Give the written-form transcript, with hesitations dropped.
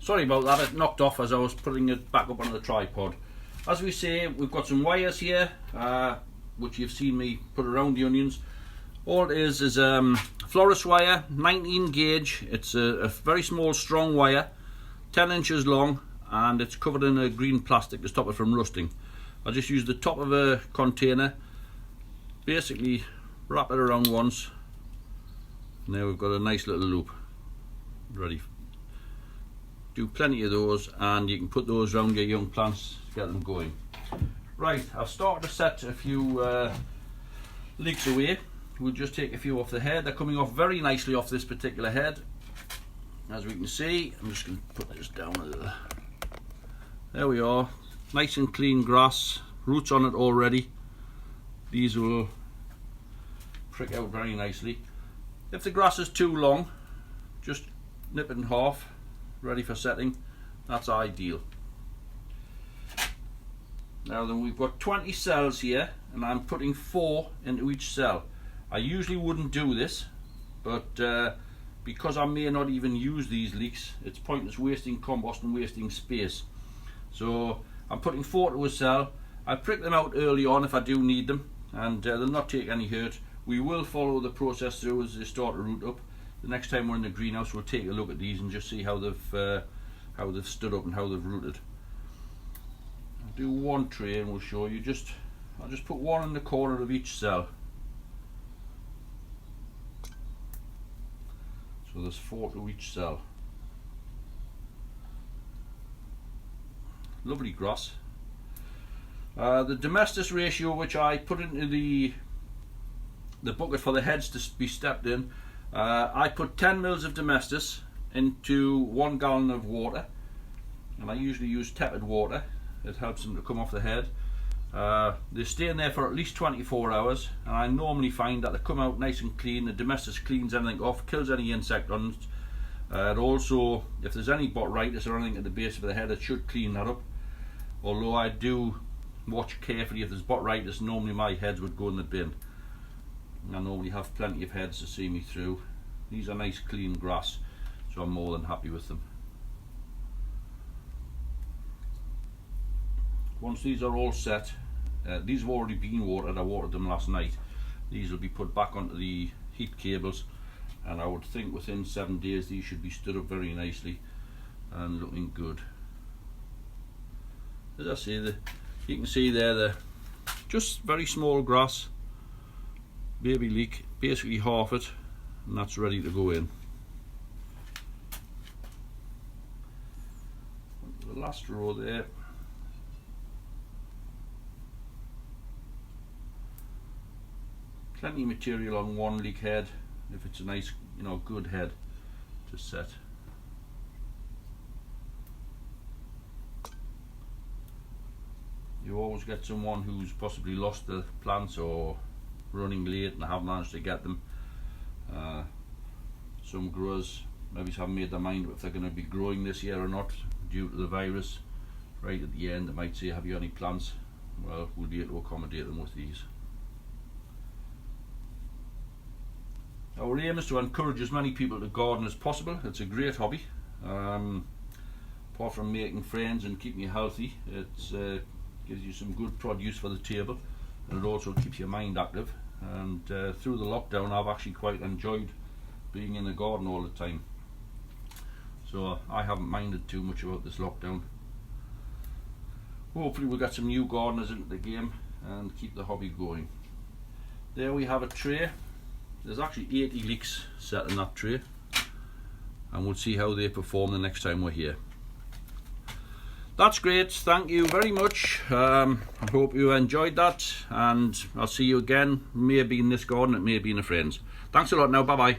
Sorry about that, it knocked off as I was putting it back up on the tripod. As we say, we've got some wires here, which you've seen me put around the onions. All it is florist wire, 19 gauge. It's a very small, strong wire, 10 inches long, and it's covered in a green plastic to stop it from rusting. I just use the top of a container, basically wrap it around once. Now we've got a nice little loop ready. Do plenty of those, and you can put those around your young plants to get them going. Right, I've started to set a few leeks away. We'll just take a few off the head. They're coming off very nicely off this particular head, as we can see. I'm just going to put this down a little. There we are, nice and clean grass, roots on it already. These will prick out very nicely. If the grass is too long, just nip it in half, ready for setting. That's ideal. Now then, we've got 20 cells here, and I'm putting 4 into each cell. I usually wouldn't do this, but because I may not even use these leeks, it's pointless wasting compost and wasting space. So I'm putting 4 to a cell. I prick them out early on if I do need them, and they'll not take any hurt. We will follow the process through as they start to root up. The next time we're in the greenhouse, we'll take a look at these and just see how they've stood up and how they've rooted. I'll do one tray and we'll show you. I'll just put one in the corner of each cell. So there's 4 to each cell. Lovely grass. The Domestos ratio, which I put into the bucket for the heads to be stepped in, I put 10 mils of Domestos into 1 gallon of water, and I usually use tepid water. It helps them to come off the head. They stay in there for at least 24 hours, and I normally find that they come out nice and clean. The Domestos cleans anything off, kills any insect on it. And also, if there's any botrytis or anything at the base of the head, it should clean that up. Although I do watch carefully. If there's botrytis, normally my heads would go in the bin. I normally have plenty of heads to see me through. These are nice clean grass, so I'm more than happy with them. Once these are all set, these have already been watered. I watered them last night. These will be put back onto the heat cables, and I would think within 7 days these should be stood up very nicely and looking good. As I say, you can see there the just very small grass, baby leek, basically half it, and that's ready to go in. The last row there. Plenty of material on one leek head, if it's a nice, good head to set. You always get someone who's possibly lost the plants or running late and haven't managed to get them. Some growers maybe haven't made their mind if they're going to be growing this year or not due to the virus. Right at the end they might say, have you any plants? Well, we'll be able to accommodate them with these. Our aim is to encourage as many people to garden as possible. It's a great hobby. Apart from making friends and keeping you healthy, it gives you some good produce for the table, and it also keeps your mind active. And through the lockdown, I've actually quite enjoyed being in the garden all the time. So I haven't minded too much about this lockdown. Hopefully we'll get some new gardeners into the game and keep the hobby going. There we have a tray. There's actually 80 leeks set in that tray, and we'll see how they perform the next time we're here. That's great, thank you very much. I hope you enjoyed that, and I'll see you again, maybe in this garden, it may be in a friend's. Thanks a lot now, bye bye.